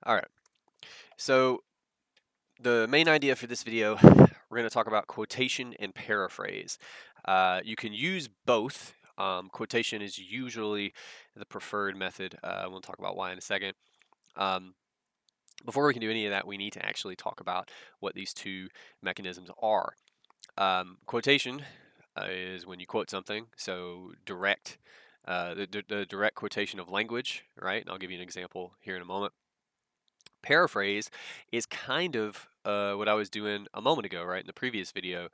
All right. So the main idea for this video, we're going to talk about quotation and paraphrase. You can use both. Quotation is usually the preferred method. We'll talk about why in a second. Um, Before we can do any of that, we need to actually talk about what these two mechanisms are. Quotation is when you quote something, so the direct quotation of language, right? And I'll give you an example here in a moment. Paraphrase is kind of what I was doing a moment ago, right, in the previous video.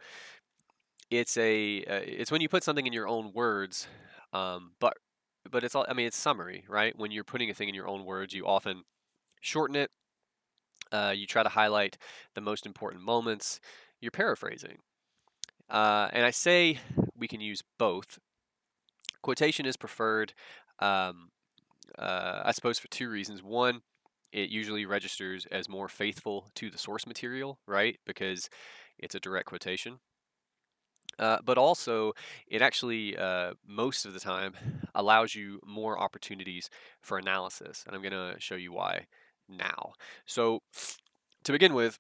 It's when you put something in your own words, but it's all, I mean, it's summary, right? When you're putting a thing in your own words, you often shorten it. You try to highlight the most important moments. You're paraphrasing, and I say we can use both. Quotation is preferred, um, I suppose, for two reasons. One, it usually registers as more faithful to the source material, right? Because it's a direct quotation. But also, it actually, most of the time, allows you more opportunities for analysis. And I'm going to show you why now. So, to begin with,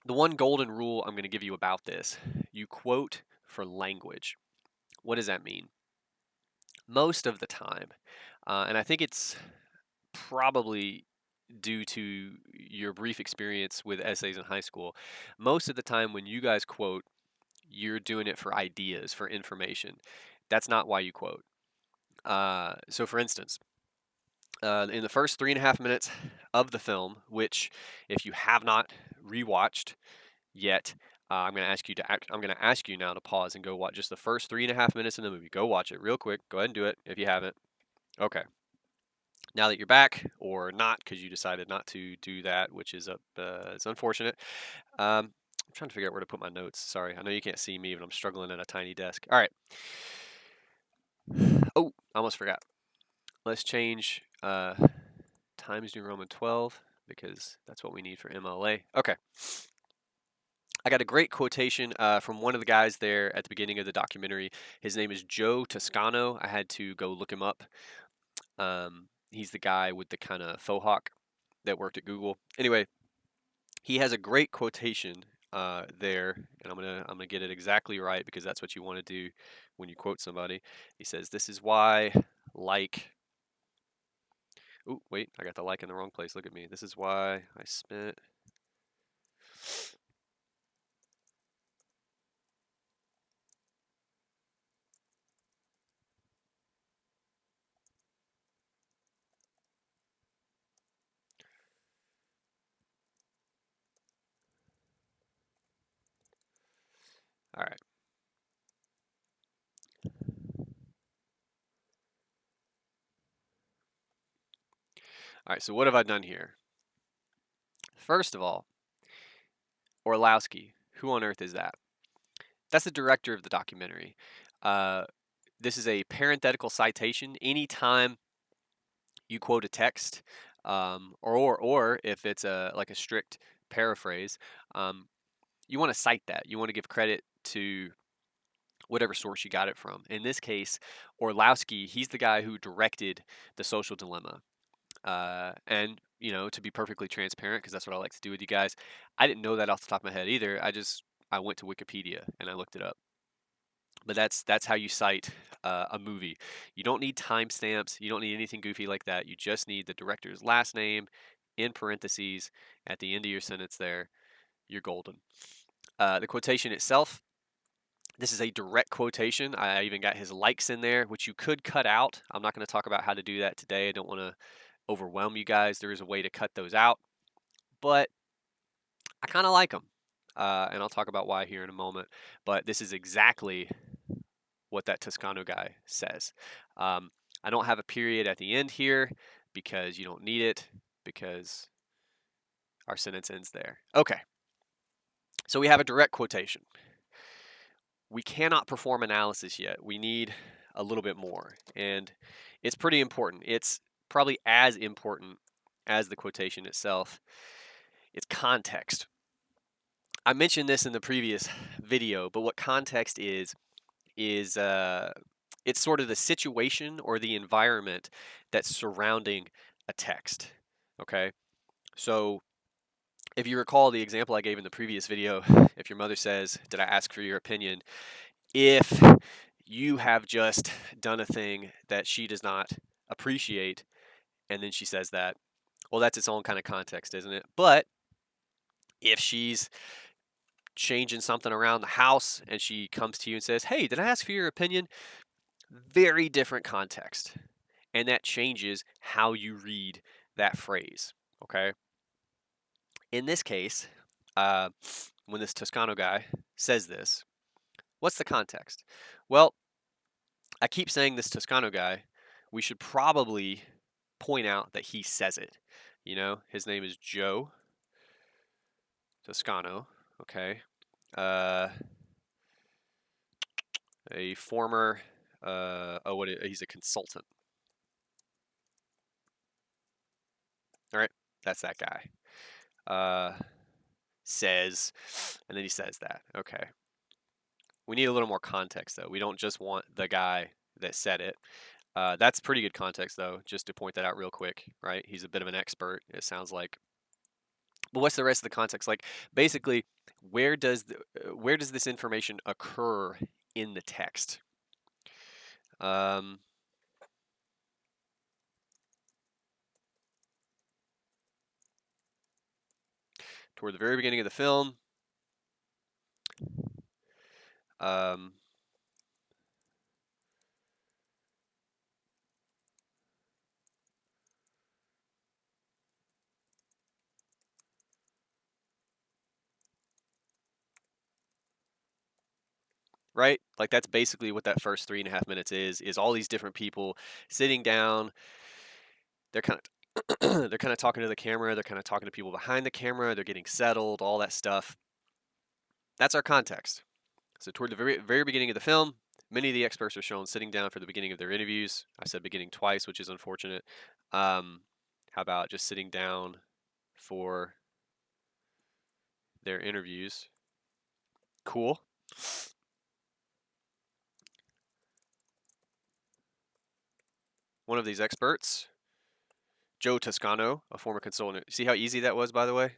the one golden rule I'm going to give you about this, you quote for language. What does that mean? Most of the time, and I think it's probably due to your brief experience with essays in high school, most of the time when you guys quote, you're doing it for ideas, for information. That's not why you quote. So, for instance, in the first 3.5 minutes of the film, which, if you have not rewatched yet, I'm going to ask you I'm going to ask you now to pause and go watch just the first 3.5 minutes of the movie. Go watch it real quick. Go ahead and do it if you haven't. Okay. Now that you're back, or not, because you decided not to do that, which is it's unfortunate. I'm trying to figure out where to put my notes. Sorry, I know you can't see me, but I'm struggling at a tiny desk. All right. Oh, I almost forgot. Let's change Times New Roman 12 because that's what we need for MLA. Okay. I got a great quotation from one of the guys there at the beginning of the documentary. His name is Joe Toscano. I had to go look him up. He's the guy with the kind of faux hawk that worked at Google. Anyway, he has a great quotation there, and I'm gonna get it exactly right because that's what you want to do when you quote somebody. He says, "This is why, like." Oh, wait, I got the like in the wrong place. Look at me. This is why I spent. All right. All right, so what have I done here? First of all, Orlowski. Who on earth is that? That's the director of the documentary. Uh, this is a parenthetical citation. Anytime you quote a text, or if it's like a strict paraphrase, you want to cite that. You want to give credit to whatever source you got it from. In this case, Orlowski, he's the guy who directed The Social Dilemma. And to be perfectly transparent, because that's what I like to do with you guys, I didn't know that off the top of my head either. I went to Wikipedia and I looked it up. But that's how you cite a movie. You don't need timestamps. You don't need anything goofy like that. You just need the director's last name in parentheses at the end of your sentence there. You're golden. The quotation itself, this is a direct quotation. I even got his likes in there, which you could cut out. I'm not going to talk about how to do that today. I don't want to overwhelm you guys. There is a way to cut those out, but I kind of like them. And I'll talk about why here in a moment. But this is exactly what that Toscano guy says. I don't have a period at the end here because you don't need it, because our sentence ends there. Okay, so we have a direct quotation. We cannot perform analysis yet. We need a little bit more, and it's pretty important. It's probably as important as the quotation itself. It's context. I mentioned this in the previous video, but what context is it's sort of the situation or the environment that's surrounding a text. Okay, So if you recall the example I gave in the previous video, if your mother says, "Did I ask for your opinion?" If you have just done a thing that she does not appreciate, and then she says that, well, that's its own kind of context, isn't it? But if she's changing something around the house and she comes to you and says, "Hey, did I ask for your opinion?" Very different context. And that changes how you read that phrase. Okay. In this case, uh, when this Toscano guy says this, what's the context? Well, I keep saying this Toscano guy. We should probably point out that he says it. You know, his name is Joe Toscano. Okay. Uh, a former, he's a consultant. All right. That's that guy. Says, and then he says that. Okay. We need a little more context, though. We don't just want the guy that said it. That's pretty good context, though, just to point that out real quick, right? He's a bit of an expert, it sounds like. But what's the rest of the context? Like, basically, where does this information occur in the text? Um, toward the very beginning of the film, um, right? Like that's basically what that first 3.5 minutes is all these different people sitting down. They're kind of they're kind of talking to the camera, they're kind of talking to people behind the camera, they're getting settled, all that stuff. That's our context. So toward the very beginning of the film, many of the experts are shown sitting down for the beginning of their interviews. I said beginning twice, which is unfortunate. How about just sitting down for their interviews? Cool. One of these experts, Joe Toscano, a former consultant. See how easy that was, by the way?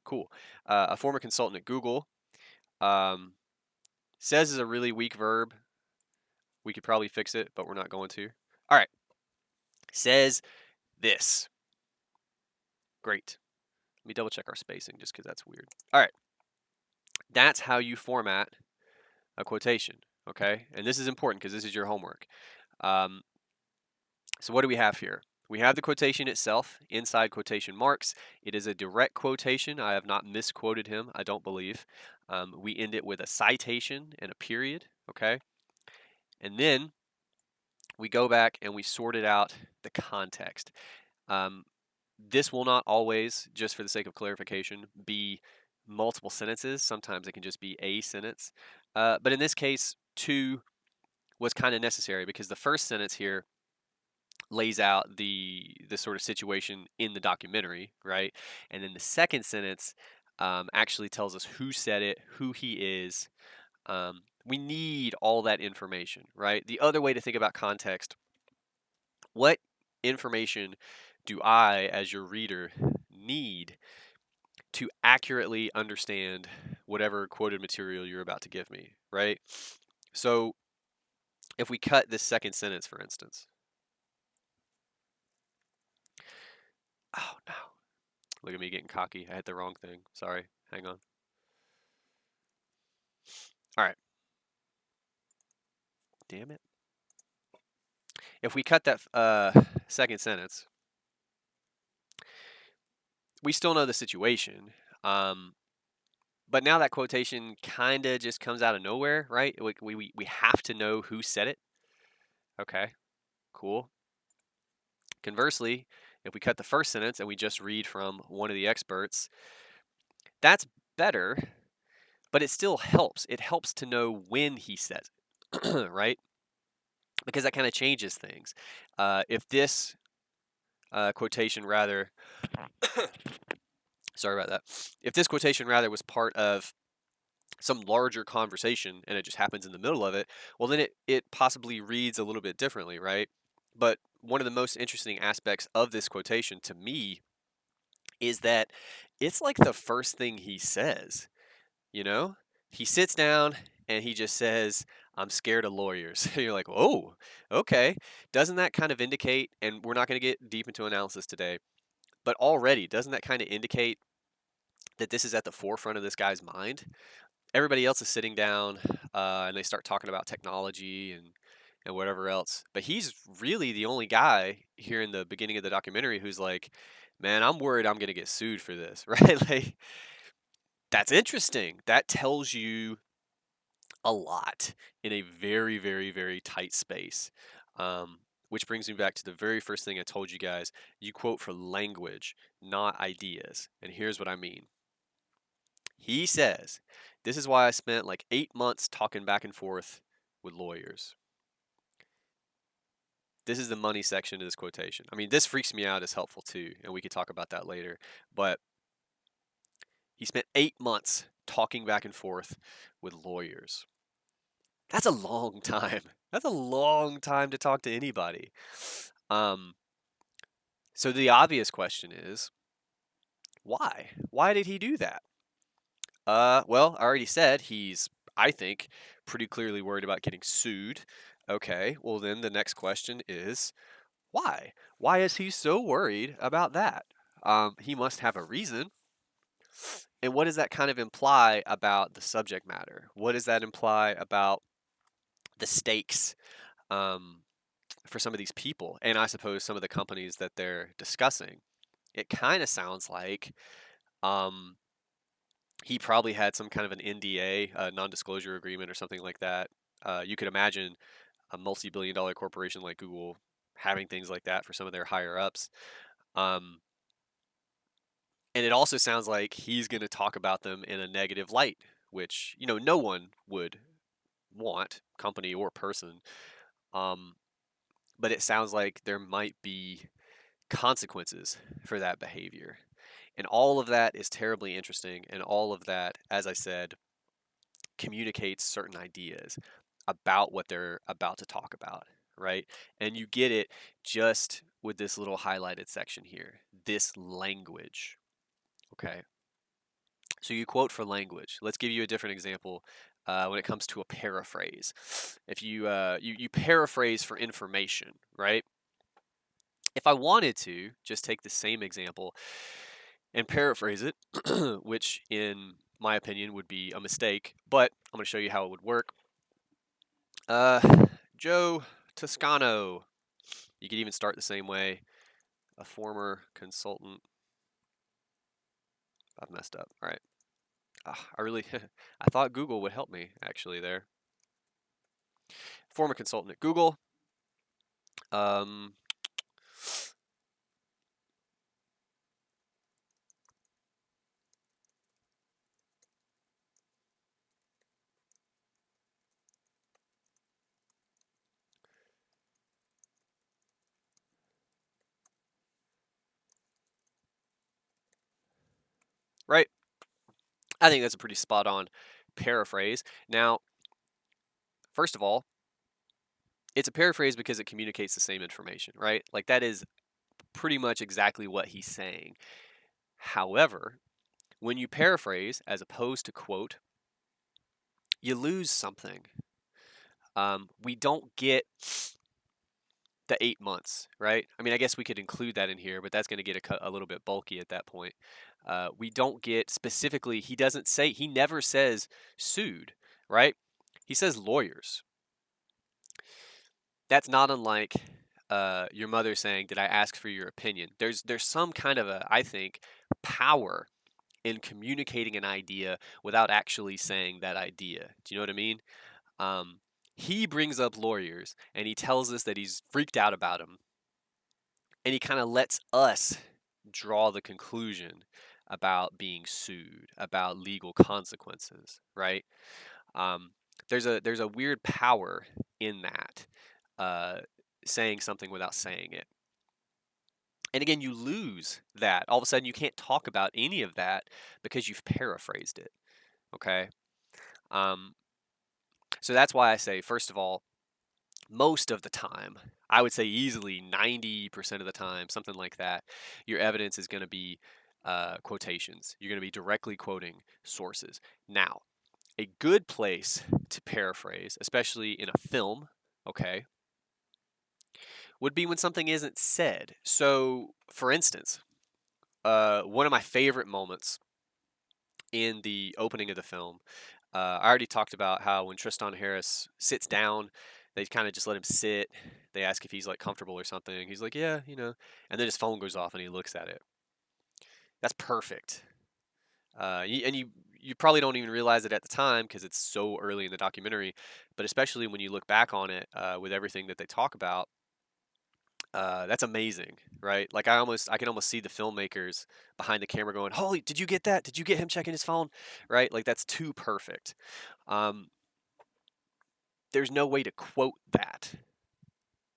Cool. A former consultant at Google. Says is a really weak verb. We could probably fix it, but we're not going to. All right. Says this. Great. Let me double check our spacing just because that's weird. All right. That's how you format a quotation, okay? And this is important because this is your homework. So what do we have here? We have the quotation itself inside quotation marks. It is a direct quotation. I have not misquoted him, I don't believe. We end it with a citation and a period, okay? And then we go back and we sorted out the context. This will not always, just for the sake of clarification, be multiple sentences. Sometimes it can just be a sentence. But in this case, two was kind of necessary because the first sentence here lays out the sort of situation in the documentary, right? And then the second sentence actually tells us who said it, who he is. We need all that information, right? The other way to think about context, what information do I, as your reader, need to accurately understand whatever quoted material you're about to give me, right? So if we cut this second sentence, for instance. Oh no. Look at me getting cocky. I hit the wrong thing. Sorry. Hang on. All right. Damn it. If we cut that second sentence, we still know the situation. But now that quotation kind of just comes out of nowhere, right? We have to know who said it. Okay, cool. Conversely, if we cut the first sentence and we just read from one of the experts, that's better, but it still helps. It helps to know when he says it, right? Because that kind of changes things. If this quotation rather, sorry about that. If this quotation rather was part of some larger conversation and it just happens in the middle of it, well, then it possibly reads a little bit differently, right? But one of the most interesting aspects of this quotation to me is that it's like the first thing he says, you know? He sits down and he just says, "I'm scared of lawyers." You're like, "Oh, okay." Doesn't that kind of indicate, and we're not going to get deep into analysis today, but already, doesn't that kind of indicate that this is at the forefront of this guy's mind? Everybody else is sitting down and they start talking about technology and whatever else. But he's really the only guy here in the beginning of the documentary who's like, man, I'm worried I'm going to get sued for this, right? Like, that's interesting. That tells you a lot in a very, very, very tight space. Um, which brings me back to the very first thing I told you guys. You quote for language, not ideas. And here's what I mean. He says, "This is why I spent like 8 months talking back and forth with lawyers." This is the money section of this quotation. I mean, this freaks me out as helpful too, and we could talk about that later. But he spent 8 months talking back and forth with lawyers. That's a long time. That's a long time to talk to anybody. Um, so the obvious question is, why? Why did he do that? Well, I already said he's, I think, pretty clearly worried about getting sued. Okay, well then the next question is, why? Why is he so worried about that? He must have a reason. And what does that kind of imply about the subject matter? What does that imply about the stakes um, for some of these people, and I suppose some of the companies that they're discussing? It kind of sounds like um, he probably had some kind of an NDA, a non-disclosure agreement, or something like that. You could imagine a multi-billion-dollar corporation like Google having things like that for some of their higher ups. Um, and it also sounds like he's going to talk about them in a negative light, which no one would want, company or person. Um, but it sounds like there might be consequences for that behavior. And all of that is terribly interesting. And all of that, as I said, communicates certain ideas about what they're about to talk about, right? And you get it just with this little highlighted section here, this language. Okay. So you quote for language. Let's give you a different example when it comes to a paraphrase. If you paraphrase for information, right? If I wanted to just take the same example and paraphrase it, which in my opinion would be a mistake, but I'm going to show you how it would work. Uh, Joe Toscano. You could even start the same way. A former consultant. I've messed up. All right. I really, I thought Google would help me actually there. Former consultant at Google. Um, right. I think that's a pretty spot on paraphrase. Now, first of all, it's a paraphrase because it communicates the same information, right? Like that is pretty much exactly what he's saying. However, when you paraphrase as opposed to quote, you lose something. We don't get the 8 months, right? I mean, I guess we could include that in here, but that's going to get a little bit bulky at that point. We don't get specifically, he never says sued, right? He says lawyers. That's not unlike your mother saying, "Did I ask for your opinion?" There's some kind of I think, power in communicating an idea without actually saying that idea. Do you know what I mean? Um, he brings up lawyers and he tells us that he's freaked out about them, and he kind of lets us draw the conclusion about being sued, about legal consequences, right? Um, there's a weird power in that, uh, saying something without saying it. And again, you lose that. All of a sudden, you can't talk about any of that because you've paraphrased it. Okay. Um, so that's why I say, first of all, most of the time, I would say easily 90% of the time, something like that, your evidence is going to be quotations. You're going to be directly quoting sources. Now, a good place to paraphrase, especially in a film, okay, would be when something isn't said. So, for instance, one of my favorite moments in the opening of the film, I already talked about how when Tristan Harris sits down, they kind of just let him sit. They ask if he's like comfortable or something. He's like, yeah, and then his phone goes off and he looks at it. That's perfect. And you probably don't even realize it at the time because it's so early in the documentary, but especially when you look back on it with everything that they talk about, that's amazing, right? Like I can almost see the filmmakers behind the camera going, "Holy, did you get that? Did you get him checking his phone?" Right? Like that's too perfect. Um, there's no way to quote that,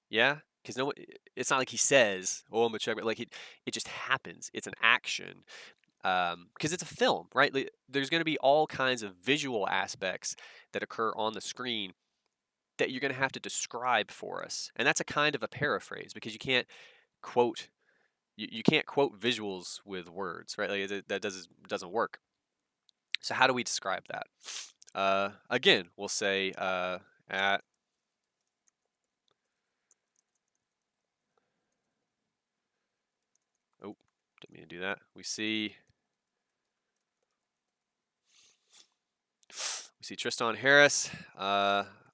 yeah, because it's not like he says, "Oh, I'm gonna check," like it just happens. It's an action because it's a film, right? There's going to be all kinds of visual aspects that occur on the screen that you're going to have to describe for us, and that's a kind of a paraphrase because quote you can't quote visuals with words, right? Like that doesn't work. So how do we describe that? Again, we'll say at oh, didn't mean to do that. We see Tristan Harris,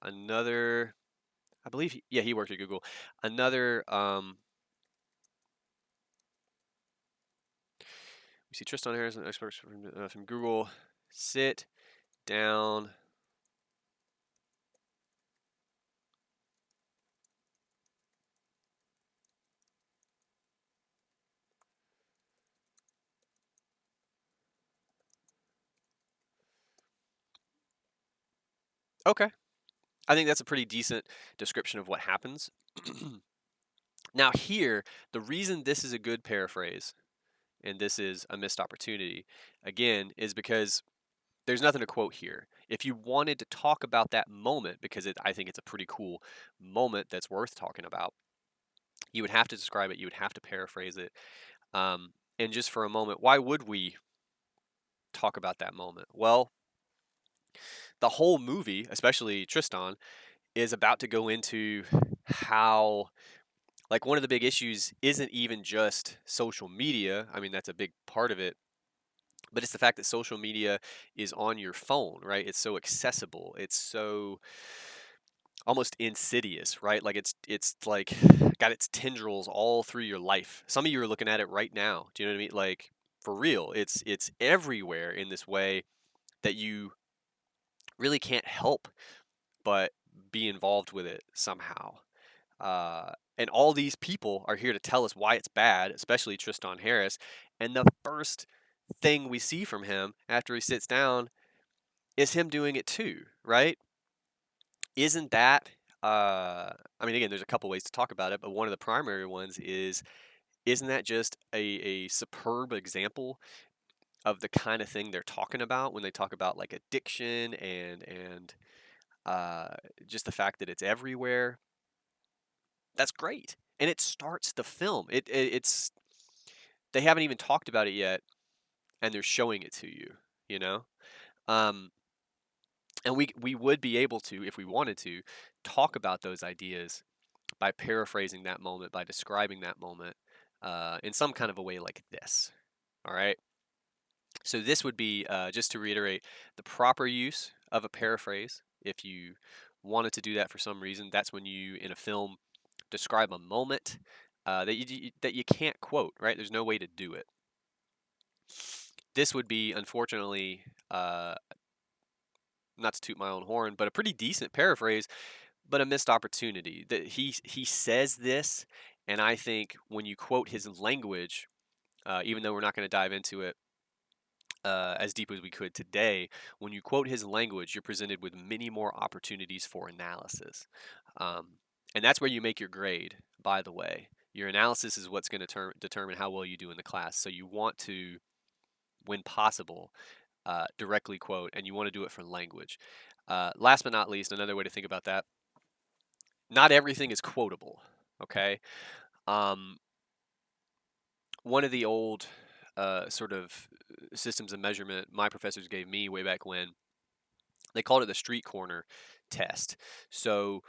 another. I believe yeah, he worked at Google. Another we see Tristan Harris, an expert from Google. Sit down. Okay. I think that's a pretty decent description of what happens. Now, here, the reason this is a good paraphrase and this is a missed opportunity, again, is because there's nothing to quote here. If you wanted to talk about that moment, because I think it's a pretty cool moment that's worth talking about, you would have to describe it, you would have to paraphrase it. And just for a moment, why would we talk about that moment? Well, the whole movie, especially Tristan, is about to go into how like one of the big issues isn't even just social media. I mean, that's a big part of it, but it's the fact that social media is on your phone, right? It's so accessible. It's so almost insidious, right? Like it's like got its tendrils all through your life. Some of you are looking at it right now. Do you know what I mean? Like for real, it's everywhere in this way that you really can't help but be involved with it somehow. And all these people are here to tell us why it's bad, especially Tristan Harris. And the first thing we see from him after he sits down is him doing it too, right? Isn't that, I mean, again, there's a couple ways to talk about it, but one of the primary ones is, isn't that just a superb example of the kind of thing they're talking about when they talk about like addiction and uh, just the fact that it's everywhere? That's great. And it starts the film. It's they haven't even talked about it yet, and they're showing it to you. You know, um, and we would be able to, if we wanted to, talk about those ideas by paraphrasing that moment, by describing that moment in some kind of a way like this. All right. So this would be just to reiterate the proper use of a paraphrase. If you wanted to do that for some reason, that's when you in a film describe a moment that you can't quote. Right? There's no way to do it. This would be unfortunately not to toot my own horn, but a pretty decent paraphrase, but a missed opportunity. That he says this, and I think when you quote his language, even though we're not going to dive into it as deep as we could today, when you quote his language, you're presented with many more opportunities for analysis, um, and that's where you make your grade. By the way, your analysis is what's going to determine how well you do in the class. So you want to, when possible, directly quote, and you want to do it for language. Last but not least, another way to think about that: not everything is quotable. Okay, um, one of the old sort of systems of measurement my professors gave me way back when. They called it the street corner test. So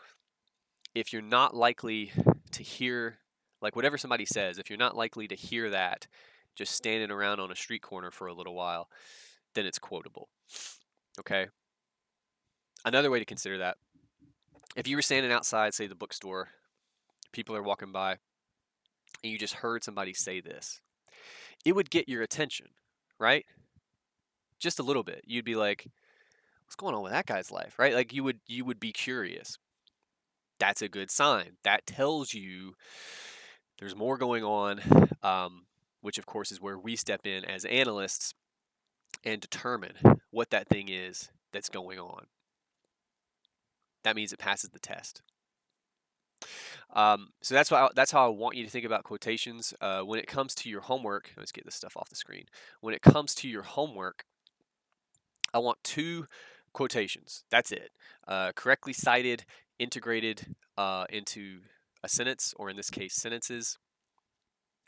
if you're not likely to hear, like whatever somebody says, if you're not likely to hear that just standing around on a street corner for a little while, then it's quotable. Okay? Another way to consider that, if you were standing outside, say the bookstore, people are walking by, and you just heard somebody say this, it would get your attention, right? Just a little bit. You'd be like, what's going on with that guy's life, right? Like you would be curious. That's a good sign. That tells you there's more going on, which of course is where we step in as analysts and determine what that thing is that's going on. That means it passes the test. So that's how I want you to think about quotations. When it comes to your homework, let's get this stuff off the screen. When it comes to your homework, I want 2 quotations. That's it. Correctly cited, integrated into a sentence, or in this case, sentences.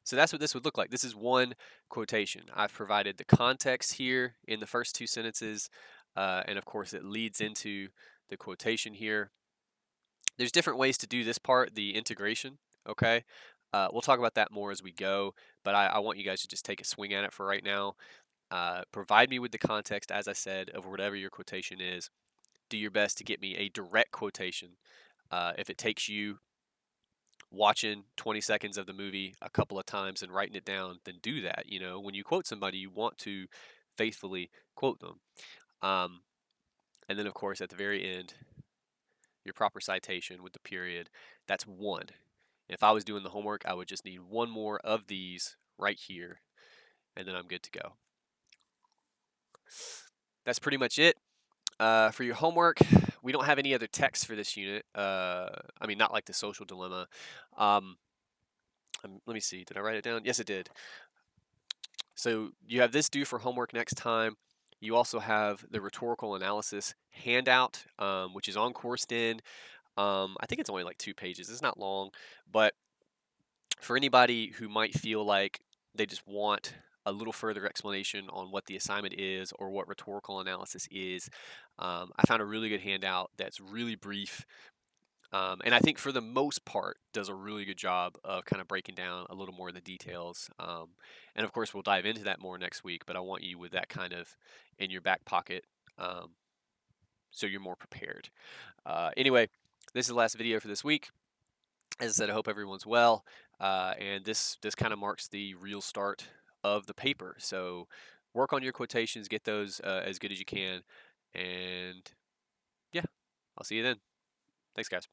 So that's what this would look like. This is one quotation. I've provided the context here in the first 2 sentences, and of course it leads into the quotation here. There's different ways to do this part, the integration, okay? We'll talk about that more as we go, but I want you guys to just take a swing at it for right now. Provide me with the context, as I said, of whatever your quotation is. Do your best to get me a direct quotation. If it takes you watching 20 seconds of the movie a couple of times and writing it down, then do that. You know, when you quote somebody, you want to faithfully quote them. And then, of course, at the very end, your proper citation with the period. That's 1. If I was doing the homework, I would just need 1 more of these right here, and then I'm good to go. That's pretty much it. For your homework, we don't have any other text for this unit. I mean, not like the social dilemma. Let me see. Did I write it down? Yes, it did. So you have this due for homework next time. You also have the rhetorical analysis handout, which is on Coursed-In. I think it's only like 2 pages. It's not long, but for anybody who might feel like they just want a little further explanation on what the assignment is or what rhetorical analysis is, I found a really good handout that's really brief, and I think for the most part does a really good job of kind of breaking down a little more of the details. And of course, we'll dive into that more next week, but I want you with that kind of in your back pocket, so you're more prepared. Anyway, this is the last video for this week. As I said, I hope everyone's well, and this kind of marks the real start of the paper. So work on your quotations, get those as good as you can, and yeah, I'll see you then. Thanks, guys.